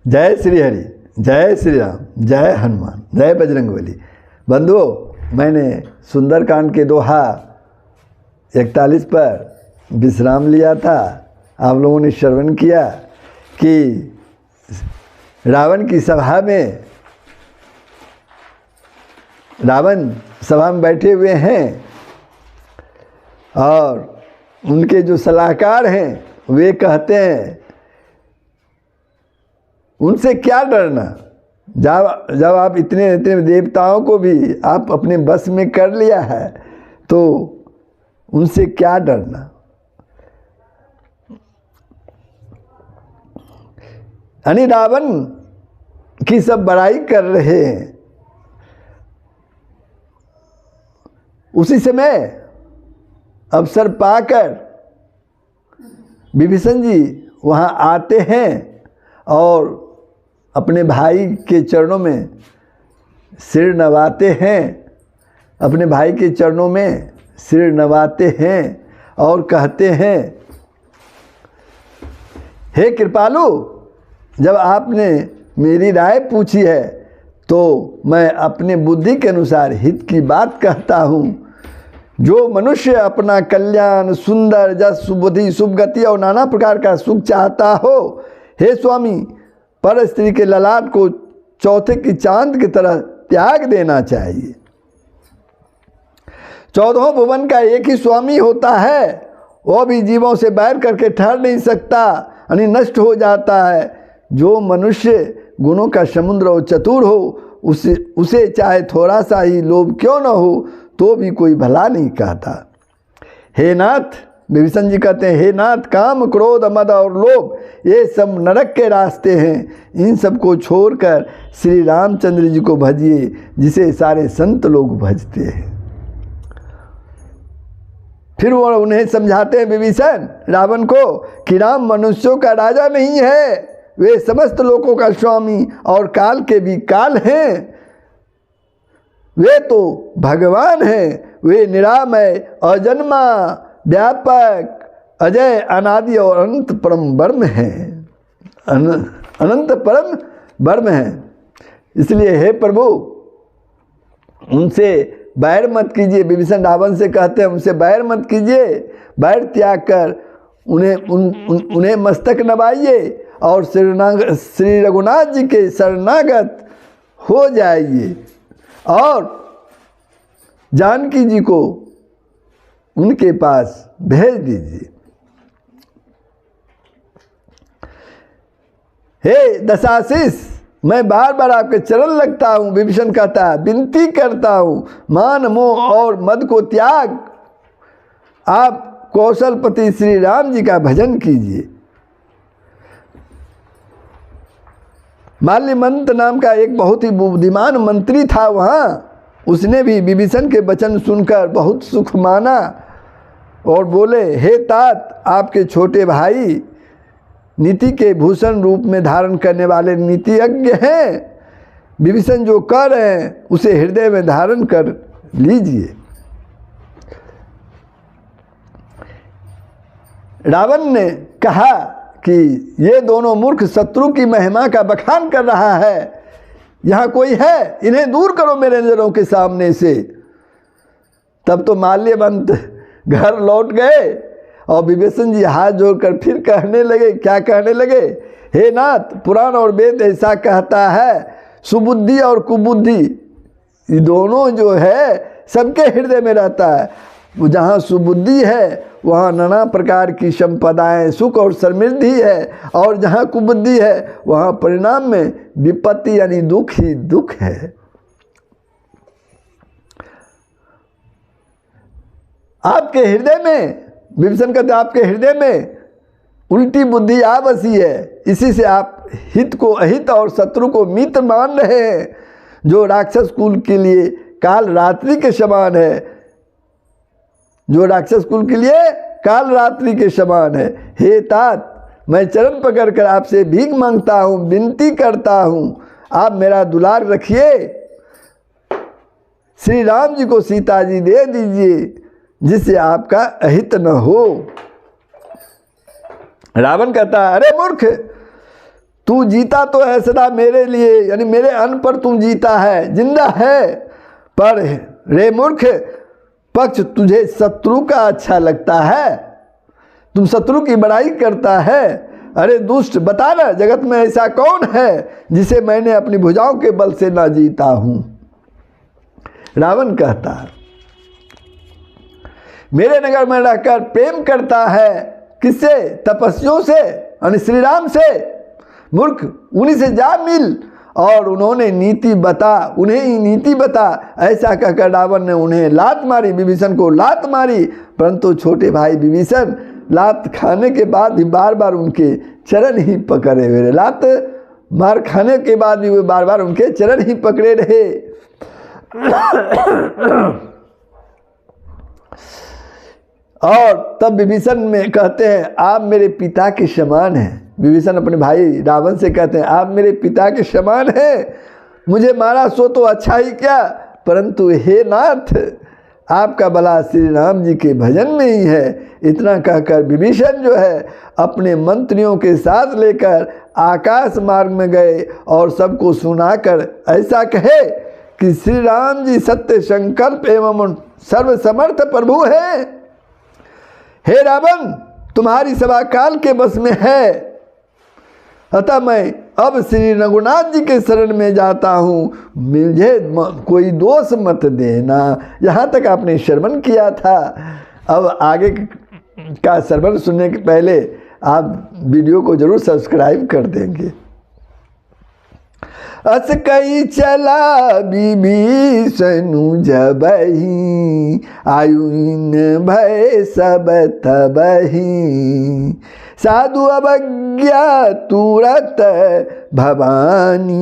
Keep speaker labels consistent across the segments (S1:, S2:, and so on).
S1: जय श्री हरि, जय श्री राम, जय हनुमान, जय बजरंगबली। बंधुओं, मैंने सुंदरकांड के दोहा 41 पर विश्राम लिया था। आप लोगों ने श्रवण किया कि रावण की सभा में, रावण सभा में बैठे हुए हैं और उनके जो सलाहकार हैं वे कहते हैं उनसे क्या डरना, जब आप इतने इतने देवताओं को भी आप अपने बस में कर लिया है तो उनसे क्या डरना। यानी रावण की सब बड़ाई कर रहे हैं। उसी समय अवसर पाकर विभीषण जी वहाँ आते हैं और अपने भाई के चरणों में सिर नवाते हैं, अपने भाई के चरणों में सिर नवाते हैं और कहते हैं, हे कृपालु, जब आपने मेरी राय पूछी है तो मैं अपने बुद्धि के अनुसार हित की बात कहता हूँ। जो मनुष्य अपना कल्याण, सुंदर जस, सुबुद्धि, शुभ गति और नाना प्रकार का सुख चाहता हो, हे स्वामी, पर स्त्री के ललाट को चौथे की चांद की तरह त्याग देना चाहिए। 14 भुवन का एक ही स्वामी होता है, वह भी जीवों से बैर करके ठहर नहीं सकता, यानी नष्ट हो जाता है। जो मनुष्य गुणों का समुद्र और चतुर हो, उसे चाहे थोड़ा सा ही लोभ क्यों न हो तो भी कोई भला नहीं कहता। हे नाथ, विभीषण जी कहते हैं, हे नाथ, काम, क्रोध, मद और लोभ ये सब नरक के रास्ते हैं। इन सब को छोड़कर श्री रामचंद्र जी को भजिए, जिसे सारे संत लोग भजते हैं। फिर वो उन्हें समझाते हैं विभीषण रावण को कि राम मनुष्यों का राजा नहीं है, वे समस्त लोगों का स्वामी और काल के भी काल हैं। वे तो भगवान हैं, वे निरामय, अजन्मा, व्यापक, अजय, अनादि और अनंत परम ब्रह्म हैं, अनंत परम ब्रह्म हैं। इसलिए हे प्रभु, उनसे बैर मत कीजिए। विभीषण रावण से कहते हैं उनसे बैर मत कीजिए, बैर त्याग कर उन्हें मस्तक नवाइए और श्री रघुनाथ जी के शरणागत हो जाइए और जानकी जी को उनके पास भेज दीजिए। हे दशाशीष, मैं बार बार आपके चरण लगता हूँ। विभीषण कहता है, विनती करता हूँ, मान, मोह और मद को त्याग आप कौशलपति श्री राम जी का भजन कीजिए। माल्यवंत नाम का एक बहुत ही बुद्धिमान मंत्री था वहाँ, उसने भी विभीषण के वचन सुनकर बहुत सुख माना और बोले, हे तात, आपके छोटे भाई नीति के भूषण रूप में धारण करने वाले नीतिज्ञ हैं। विभीषण जो कह रहे हैं उसे हृदय में धारण कर लीजिए। रावण ने कहा कि ये दोनों मूर्ख शत्रु की महिमा का बखान कर रहा है, यहाँ कोई है, इन्हें दूर करो मेरे नजरों के सामने से। तब तो माल्यवंत घर लौट गए और विभीषण जी हाथ जोड़कर फिर कहने लगे, क्या कहने लगे, हे नाथ, पुराण और वेद ऐसा कहता है, सुबुद्धि और कुबुद्धि ये दोनों जो है सबके हृदय में रहता है। जहाँ सुबुद्धि है वहाँ नाना प्रकार की संपदाएं, सुख और समृद्धि है, और जहाँ कुबुद्धि है वहाँ परिणाम में विपत्ति यानी दुख ही दुख है। आपके हृदय में, विभीषण कहते आपके हृदय में उल्टी बुद्धि आ बसी है, इसी से आप हित को अहित और शत्रु को मित्र मान रहे हैं, जो राक्षस कुल के लिए काल रात्रि के समान है, जो राक्षस कुल के लिए काल रात्रि के समान है। हे तात, मैं चरण पकड़कर आपसे भीख मांगता हूँ, विनती करता हूँ, आप मेरा दुलार रखिए। श्री राम जी को सीता जी दे दीजिए, जिससे आपका अहित न हो। रावण कहता है, अरे मूर्ख, तू जीता तो है सदा मेरे लिए, यानी मेरे अन्न पर तू जीता है, जिंदा है। पर रे मूर्ख, पक्ष तुझे शत्रु का अच्छा लगता है, तुम शत्रु की बड़ाई करता है। अरे दुष्ट, बता ना जगत में ऐसा कौन है जिसे मैंने अपनी भुजाओं के बल से ना जीता हूं। रावण कहता है मेरे नगर में रहकर प्रेम करता है, किससे? तपस्वियों से, यानी श्री राम से। मूर्ख, उन्हीं से जा मिल और उन्होंने नीति बता, उन्हें ही नीति बता। ऐसा कहकर रावण ने उन्हें लात मारी, विभीषण को लात मारी। परंतु छोटे भाई विभीषण लात खाने के बाद भी बार बार उनके चरण ही पकड़े हुए रहे। लात मार खाने के बाद भी वे बार बार उनके चरण ही पकड़े रहे। और तब विभीषण में कहते हैं आप मेरे पिता के समान हैं। विभीषण अपने भाई रावण से कहते हैं आप मेरे पिता के समान हैं, मुझे मारा सो तो अच्छा ही क्या, परंतु हे नाथ आपका भला श्री राम जी के भजन में ही है। इतना कहकर विभीषण जो है अपने मंत्रियों के साथ लेकर आकाश मार्ग में गए और सबको सुनाकर ऐसा कहे कि श्री राम जी सत्य संकल्प एवं सर्वसमर्थ प्रभु है। हे रावण, तुम्हारी सभा काल के बस में है, अतः मैं अब श्री रघुनाथ जी के शरण में जाता हूँ, मुझे कोई दोष मत देना। यहाँ तक आपने श्रवण किया था। अब आगे का श्रवण सुनने के पहले आप वीडियो को जरूर सब्सक्राइब कर देंगे। अस कई चला विभीषणु जबहि, आयुन भय सब तबहि, साधु अवज्ञा तुरत भवानी,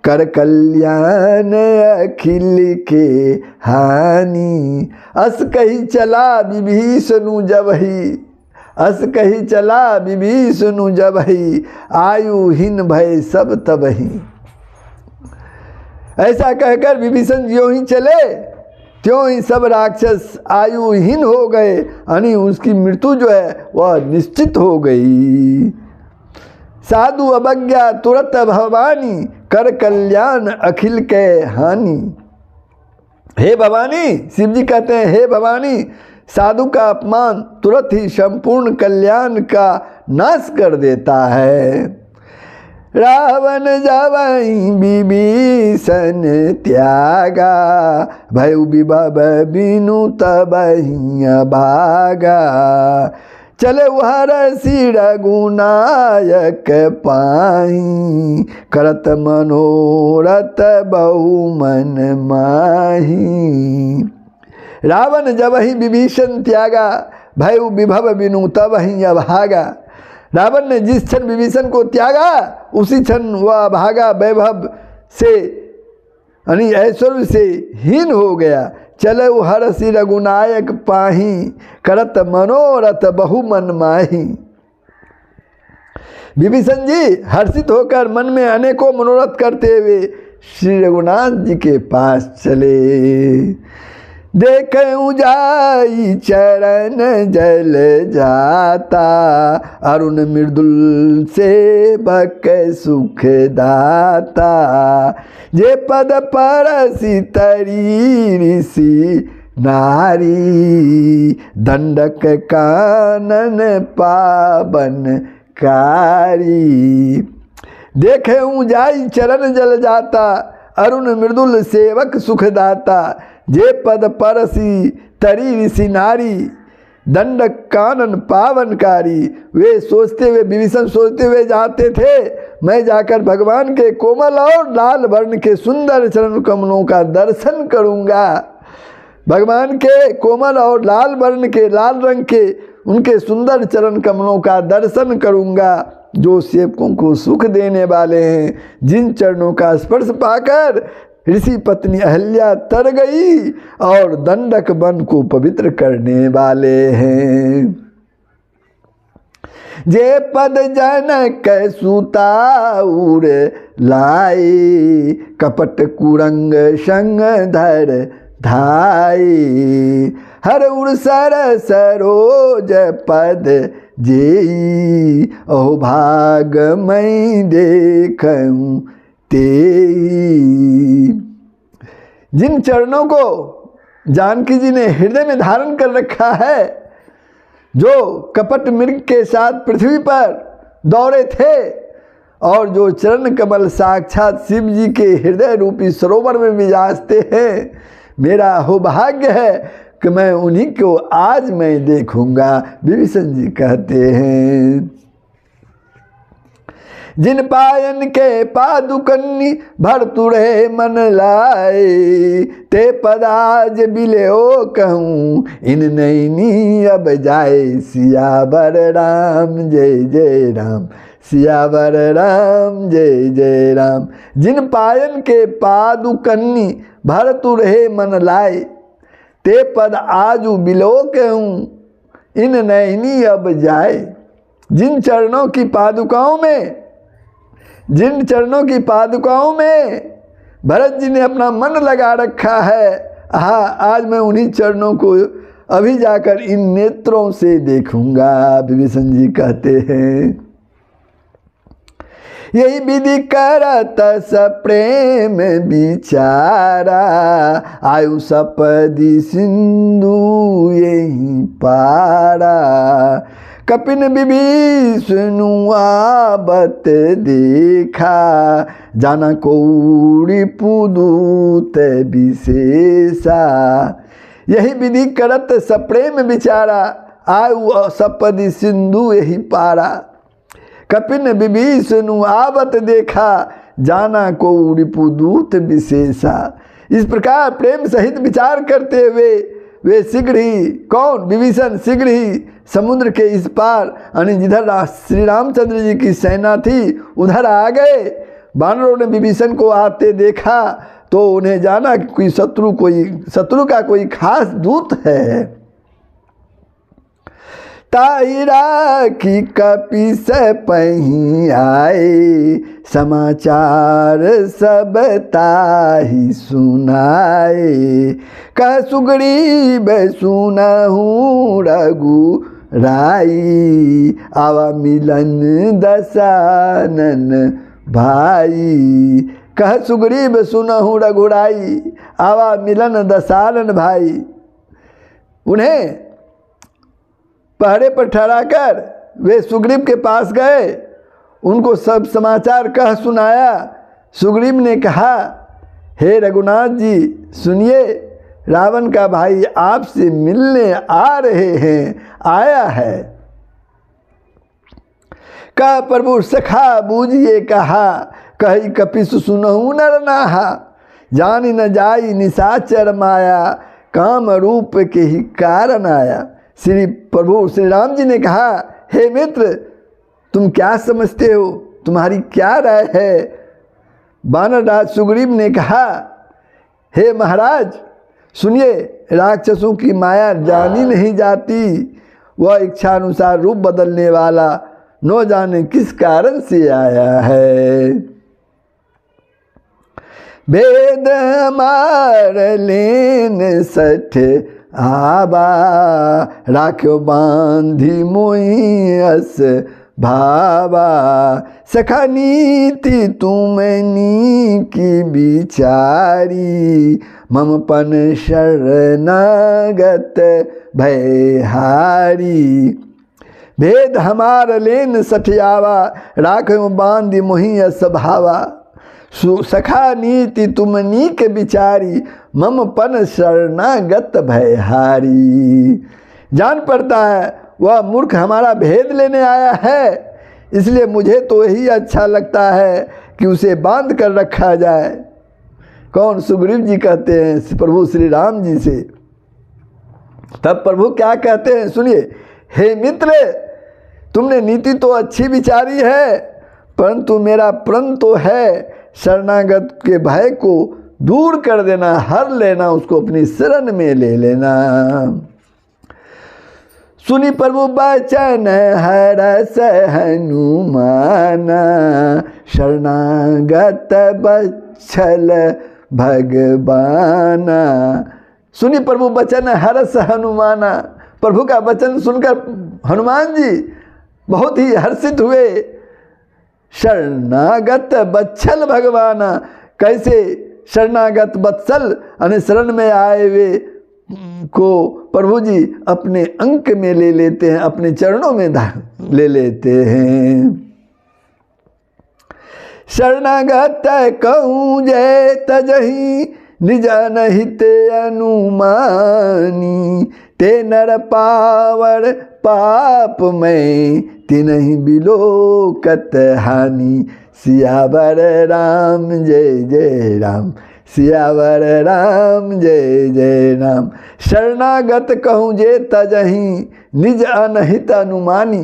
S1: कर कल्याण अखिल के हानि। अस कही चला विभीषणु जबहि, अस कही चला विभीषणु जबहि, आयुहीन भय सब तबहि। ऐसा कहकर विभीषण ज्यों ही चले त्यों ही सब राक्षस आयुहीन हो गए, यानी उसकी मृत्यु जो है वह निश्चित हो गई। साधु अवज्ञा तुरत भवानी, कर कल्याण अखिल के हानि। हे भवानी, शिव जी कहते हैं हे भवानी, साधु का अपमान तुरंत ही संपूर्ण कल्याण का नाश कर देता है। रावण जवहि विभीषण त्यागा, भयउ विभव बिनु तबहि अभागा, चले हरषि रघुनायक पाहि, करत मनोरथ बहु मन माहि। रावण जबहि विभीषण त्यागा, भयउ विभव बिनु तबहि अभागा। रावण ने जिस क्षण विभीषण को त्यागा उसी क्षण वह भागा, वैभव से यानी ऐश्वर्य से हीन हो गया। चले हरषि रघुनायक पाहि, करत मनोरथ बहु मन माहि। विभीषण जी हर्षित होकर मन में अनेकों मनोरथ करते हुए श्री रघुनाथ जी के पास चले। देखूं जाई चरण जल जाता, अरुण मृदुल सेवक सुख दाता, जे पद परसि तरी ऋषि नारी, दंडक कानन पावन कारी। देखूं जाई चरण जल जाता, अरुण मृदुल सेवक सुख दाता, जे पद परसि तरी ऋषि नारी, दंडक कानन पावनकारी। वे सोचते हुए, विभीषण सोचते हुए जाते थे मैं जाकर भगवान के कोमल और लाल वर्ण के सुंदर चरण कमलों का दर्शन करूंगा। भगवान के कोमल और लाल वर्ण के, लाल रंग के उनके सुंदर चरण कमलों का दर्शन करूंगा, जो सेवकों को सुख देने वाले हैं, जिन चरणों का स्पर्श पाकर ऋषि पत्नी अहल्या तर गई और दंडक वन को पवित्र करने वाले हैं। जे पद जनक सुताउर लाए, कपट कुरंग संग धर धाई, हर उर सर सरोज पद जेई, अहो भाग मैं देखूं तेई। जिन चरणों को जानकी जी ने हृदय में धारण कर रखा है, जो कपट मृग के साथ पृथ्वी पर दौड़े थे और जो चरण कमल साक्षात शिव जी के हृदय रूपी सरोवर में विराजते हैं, मेरा सौभाग्य है कि मैं उन्हीं को आज मैं देखूंगा। विभीषण जी कहते हैं, जिन पायन के पादुकन्नी भरतुरे मन लाए, ते पदाज बिलेओ कहूँ इन नैनी अब जाए। सियावर राम जय जय राम, सियावर राम जय जय राम। जिन पायन के पादुकन्नी भरतुरे मन लाए, ते पद आजू बिलो कहूँ इन नैनी अब जाए। जिन चरणों की पादुकाओं में, जिन चरणों की पादुकाओं में भरत जी ने अपना मन लगा रखा है, आज मैं उन्हीं चरणों को अभी जाकर इन नेत्रों से देखूंगा। विभीषण जी कहते हैं, यही विधि करत सप्रेम विचारा, आयु सपदि सिंधु यही पारा। कपिन विभीषणु आवत देखा, जाना कौड़ी पुदूत विशेषा। यही विधि करत सप्रेम विचारा, आयु सपदि सिंधु यही पारा। कपिन विभीषणु आवत देखा, जाना कौड़ी पुदूत विशेषा। इस प्रकार प्रेम सहित विचार करते हुए वे शीघ्र ही, कौन? विभीषण शीघ्र ही समुद्र के इस पार, यानी जिधर श्री रामचंद्र जी की सेना थी उधर आ गए। वानरों ने विभीषण को आते देखा तो उन्हें जाना कि कोई शत्रु का कोई खास दूत है। ताईरा की कपि से पही आए, समाचार सब ताही सुनाए। कह सुग्रीव सुनहु रघु राई, आवा मिलन दशानन भाई। कह सुग्रीव सुनहु रघुराई, आवा मिलन दशानन भाई। उन्हें पहरे पर ठहराकर वे सुग्रीव के पास गए, उनको सब समाचार कह सुनाया। सुग्रीव ने कहा, हे रघुनाथ जी सुनिए, रावण का भाई आपसे मिलने आ रहे हैं, आया है। कह प्रभु सखा बूझिए कहा, कही कपिसु सुनहु नर नाहा। जानी न जाई निशाचर माया, काम रूप के ही कारण आया। श्री प्रभु श्री राम जी ने कहा, हे मित्र तुम क्या समझते हो, तुम्हारी क्या राय है? वानरराज सुग्रीव ने कहा, हे महाराज सुनिए, राक्षसों की माया जानी नहीं जाती, वह इच्छानुसार रूप बदलने वाला न जाने किस कारण से आया है। भेद मार लेन सठ आबा, राख्यो बांधी मोई अस भावा। सखा नीति तुमनी की बिचारी, ममपन शरणागत भयहारी। भेद हमार लेन सठियावा, राख्यो बांधी मोही अस भावा। सखा नीति तुमनी के बिचारी, मम पन शरणागत भयहारी। जान पड़ता है वह मूर्ख हमारा भेद लेने आया है, इसलिए मुझे तो यही अच्छा लगता है कि उसे बांध कर रखा जाए। कौन? सुग्रीव जी कहते हैं प्रभु श्री राम जी से। तब प्रभु क्या कहते हैं सुनिए, हे मित्र तुमने नीति तो अच्छी विचारी है, परंतु मेरा प्रण तो है शरणागत के भय को दूर कर देना, हर लेना, उसको अपनी शरण में ले लेना। सुनी प्रभु बचन हरस हनुमाना, शरणागत बच्छल भगवाना। सुनी प्रभु बचन हरस हनुमाना, प्रभु का वचन सुनकर हनुमान जी बहुत ही हर्षित हुए। शरणागत बत्सल भगवाना, कैसे शरणागत बत्सल यानी शरण में आए हुए को प्रभु जी अपने अंक में ले लेते हैं, अपने चरणों में ले लेते हैं। शरणागत कहूँ जय तजहि निज अनहित अनुमानी, ते नर पावर पाप में तिनहि बिलोकत हानि। सियावर राम जय जय राम, सियावर राम जय जय राम। शरणागत कहूँ जे तजहि निज अनहित अनुमानी,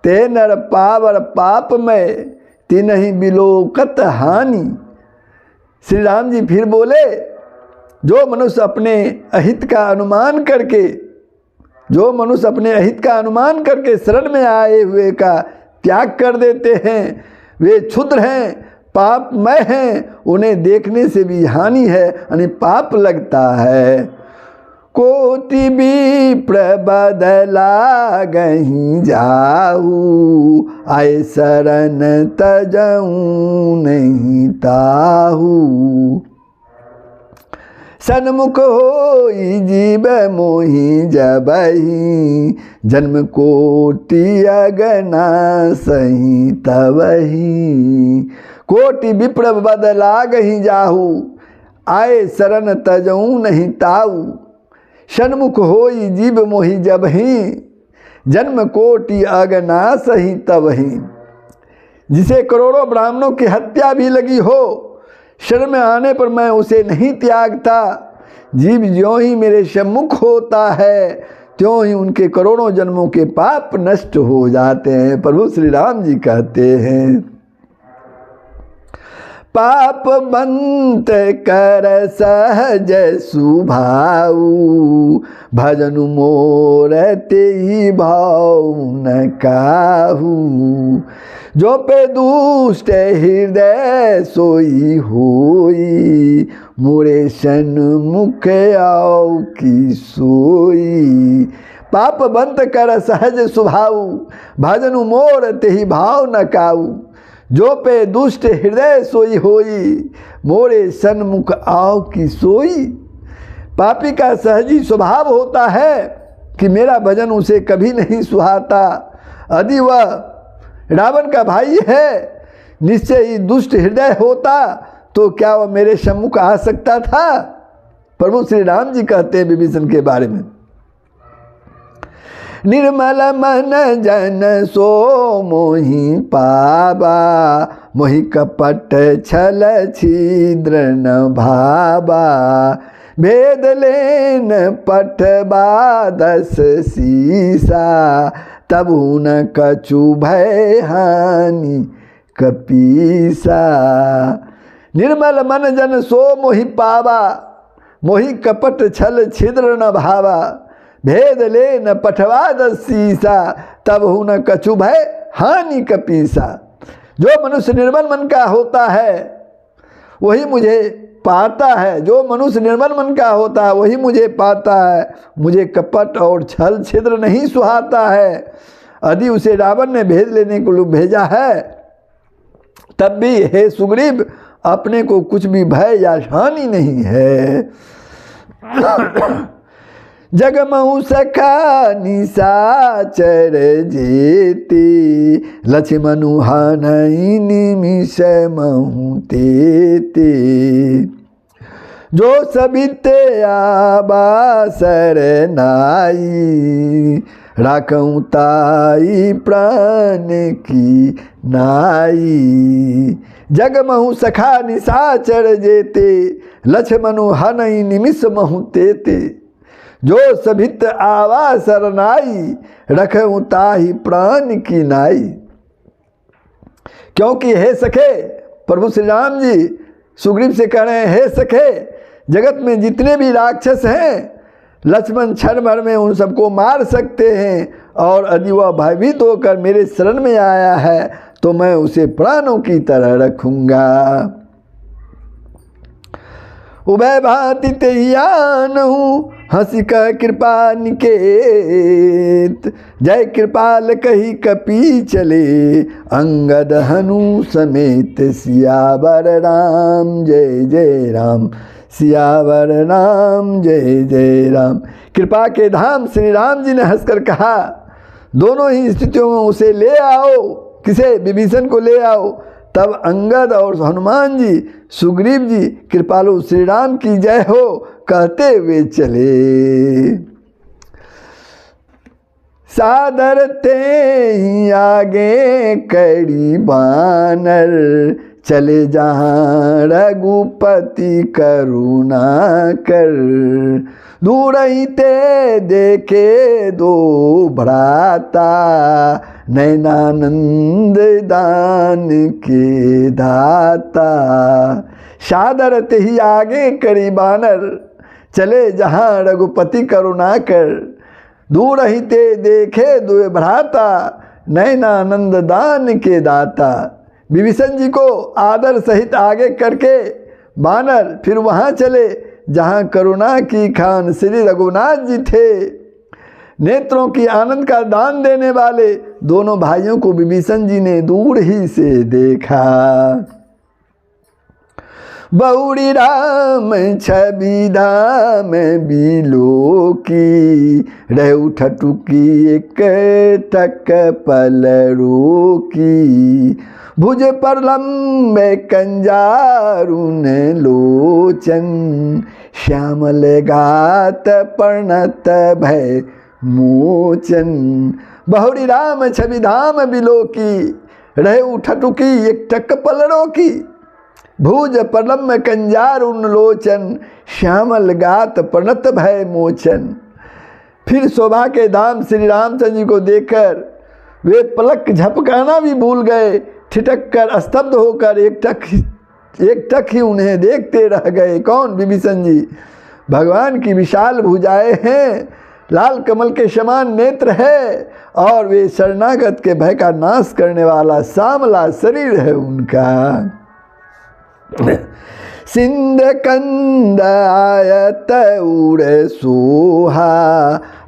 S1: ते नर पावर पाप में तिनहि बिलोकत हानि। श्री राम जी फिर बोले, जो मनुष्य अपने अहित का अनुमान करके, जो मनुष्य अपने अहित का अनुमान करके शरण में आए हुए का त्याग कर देते हैं, वे क्षुद्र हैं, पापमय हैं, उन्हें देखने से भी हानि है यानी पाप लगता है। कोटि विप्र बदला गहीं जाहू, आए शरण तजऊँ नहीं ताहू। सन्मुख होई जीव मोहि जबहि, जन्म कोटि अगना सही तबहि। कोटि विप्र बदला गहीं जाहू, आए शरण तजऊँ नहीं ताऊ। सन्मुख होई जीव मोहि जबहि, जन्म कोटि अगना सही तबहि। जिसे करोड़ों ब्राह्मणों की हत्या भी लगी हो, शरण में आने पर मैं उसे नहीं त्यागता। जीव ज्यों ही मेरे सम्मुख होता है, त्यों ही उनके करोड़ों जन्मों के पाप नष्ट हो जाते हैं। प्रभु श्री राम जी कहते हैं, पाप बंत कर सहज सुभाऊ, भजन मोर तेहि भाव न काहू। जो पे दुष्ट हृदय सोई होई, मोरे सन्मुख आओ की सोई। पाप बंत कर सहज सुभाऊ, भजन मोर तेहि भाव न काऊ। जो पे दुष्ट हृदय सोई होई, मोरे सन्मुख आओ की सोई। पापी का सहजी स्वभाव होता है कि मेरा भजन उसे कभी नहीं सुहाता। यदि वह रावण का भाई है, निश्चय ही दुष्ट हृदय होता, तो क्या वह मेरे सम्मुख आ सकता था? प्रभु श्री राम जी कहते हैं विभीषण के बारे में, निर्मल मन जन सो मोहि पाबा, मोहि कपट छल छिद्र न भाबा। भेद लेन पठबा दस सीसा, तबु न कछु भय हानि कपीसा। निर्मल मन जन सो मोहि पावा, मोहि कपट छल छिद्र न भावा। भेद ले न पठवा दस सीसा, तब हूँ न कछु भय हानि कपीसा। जो मनुष्य निर्मल मन का होता है वही मुझे पाता है। जो मनुष्य निर्मल मन का होता है वही मुझे पाता है। मुझे कपट और छल छिद्र नहीं सुहाता है। यदि उसे रावण ने भेद लेने को भेजा है, तब भी हे सुग्रीव, अपने को कुछ भी भय या हानि नहीं है। जगमहु सखा निशाचर जेते, लक्ष्मणु हानि निमिष महु तेते। जो सबिते आबासर नाई, राखऊं ताई प्राण की नाई। जगमहु सखा निशाचर जेते, लक्ष्मणु हानि निमिष महु तेते। जो सभित आवा सरनाई, रखऊं ताहि प्राण की नाई। क्योंकि हे सखे, प्रभु श्री राम जी सुग्रीव से कह रहे हैं, हे सखे, जगत में जितने भी राक्षस हैं, लक्ष्मण क्षण भर में उन सबको मार सकते हैं। और यदि वह भयभीत होकर मेरे शरण में आया है, तो मैं उसे प्राणों की तरह रखूंगा। उभय भांति तेहियान हूँ, हंसी कह कृपा निकेत, जय कृपाल कही कपी चले, अंगद हनु समेत सियावर राम जय जय राम, सियावर राम जय जय राम। कृपा के धाम श्री राम जी ने हंसकर कहा, दोनों ही स्थितियों में उसे ले आओ, किसे? विभीषण को ले आओ। तब अंगद और हनुमान जी, सुग्रीव जी कृपालु श्री राम की जय हो कहते हुए चले। सादर ते ही आगे कड़ी बानर, चले जहाँ रघुपति करुणा कर, दूर ही ते देखे दो भ्राता, नैनानंद दान के दाता। सादर ते ही आगे करी बानर, चले जहाँ रघुपति करुणा कर, दूर ही ते देखे दो भ्राता, नैनानंद दान के दाता। विभीषण जी को आदर सहित आगे करके बानर फिर वहाँ चले जहाँ करुणा की खान श्री रघुनाथ जी थे। नेत्रों की आनंद का दान देने वाले दोनों भाइयों को विभीषण जी ने दूर ही से देखा। बहुरी राम छवि धाम बिलो की, रह उठटुकी एक टक पलरो की, भुज पर लंबे कंजारुन लोचन, श्यामल गात पर्णत भय मोचन। बहुरी राम छवि धाम बिलो की, रह उठटुकी एक टक पलरो की, भुज परलम कंजारुन लोचन, श्यामल गात पर्णत भय मोचन। फिर शोभा के धाम श्री रामचंद्र जी को देखकर वे पलक झपकाना भी भूल गए, ठिठक कर स्तब्ध होकर एक टक ही उन्हें देखते रह गए। कौन? विभीषण जी। भगवान की विशाल भुजाएं हैं, लाल कमल के समान नेत्र है, और वे शरणागत के भय का नाश करने वाला सांवला शरीर है उनका। सिंध कंद आयत उड़ सोहा,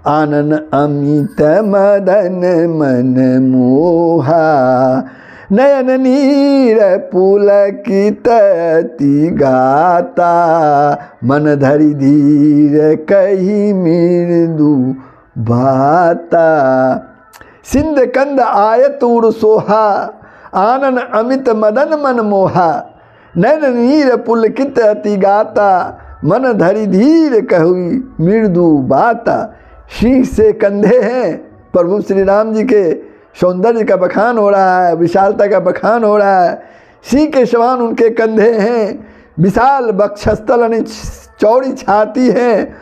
S1: आनन अमित मदन मन मोहा, नयन नीर पुलकित अति गाता, मन धरि धीर कही मृदु बाता। सिंध कंद आयत उड़ सोहा, आनन अमित मदन मन मोहा, नयन नीर पुलकित अति गाता, मन धरि धीर कही मृदु बाता। सिंह से कंधे हैं, प्रभु श्री राम जी के सौंदर्य का बखान हो रहा है, विशालता का बखान हो रहा है। सिंह के समान उनके कंधे हैं, विशाल वक्षस्थल यानी चौड़ी छाती है,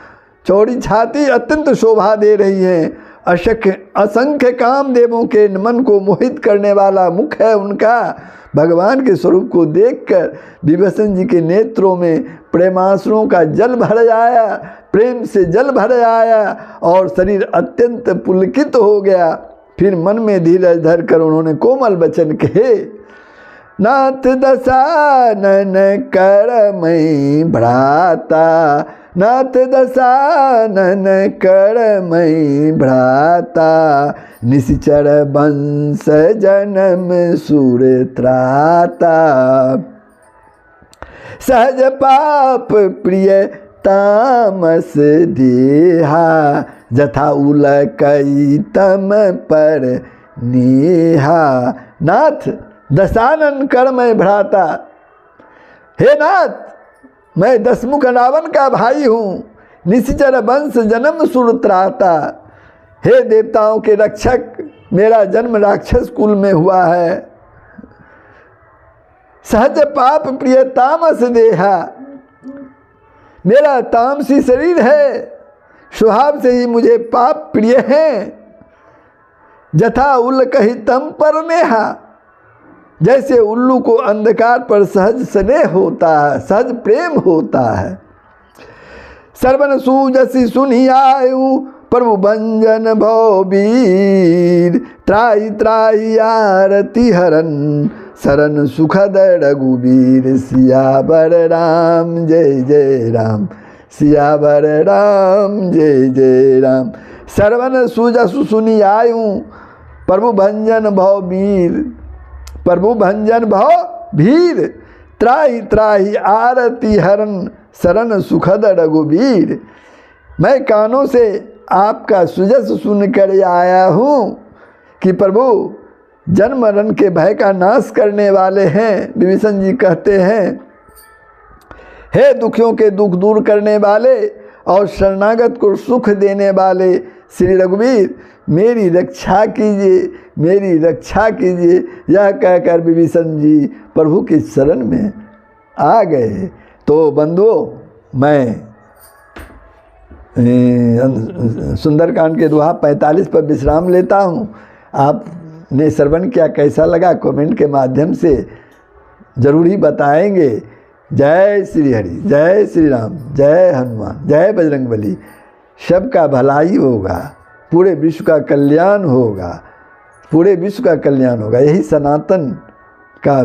S1: चौड़ी छाती अत्यंत शोभा दे रही है। असंख्य कामदेवों के मन को मोहित करने वाला मुख है उनका। भगवान के स्वरूप को देखकर विभीषण जी के नेत्रों में प्रेमाश्रुओं का जल भर आया, प्रेम से जल भर आया और शरीर अत्यंत पुलकित हो गया। फिर मन में धीरज धरकर उन्होंने कोमल वचन कहे, नाथ दशानन कर मैं भ्राता, नाथ दशानन कर मैं भ्राता, निश्चर वंश जन्म सुर त्राता, सहज पाप प्रिय तामस देहा, जथा उलकई तम पर नेहा। नाथ दशानन कर मैं भ्राता, हे नाथ मैं दशमुख रावण का भाई हूँ, निश्चर वंश जन्म सुर त्राता। हे देवताओं के रक्षक, मेरा जन्म राक्षस कुल में हुआ है। सहज पाप प्रिय तामस देहा, मेरा तामसी शरीर है, स्वभाव से ही मुझे पाप प्रिय है। जथा उल कही तम पर नेहा, जैसे उल्लू को अंधकार पर सहज स्नेह होता है, सहज प्रेम होता है। सर्वन सूजसी सुनी आयु, प्रभु भंजन भौवीर, त्राहि त्राहि आरती हरन, शरण सुखद रघुबीर। सियावर राम जय जय राम, सियावर राम जय जय राम। श्रवण सुजसु सुनि आयूं प्रभु भंजन भव वीर, प्रभु भंजन भव भीर, त्राहि त्राहि आरती हरण शरण सुखद रघुवीर। मैं कानों से आपका सुजस सुनकर आया हूँ कि प्रभु जन्म मरण के भय का नाश करने वाले हैं। विभीषण जी कहते हैं, हे दुखियों के दुख दूर करने वाले और शरणागत को सुख देने वाले श्री रघुवीर, मेरी रक्षा कीजिए, मेरी रक्षा कीजिए। यह कहकर विभीषण जी प्रभु की शरण में आ गए। तो बंधुओं, मैं सुंदरकांड के दोहा 45 पर विश्राम लेता हूँ। आपने श्रवण किया, कैसा लगा कमेंट के माध्यम से ज़रूर ही बताएंगे। जय श्री हरि, जय श्री राम, जय हनुमान, जय बजरंगबली। सबका भलाई होगा, पूरे विश्व का कल्याण होगा, पूरे विश्व का कल्याण होगा। यही सनातन का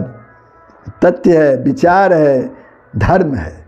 S1: तथ्य है, विचार है, धर्म है।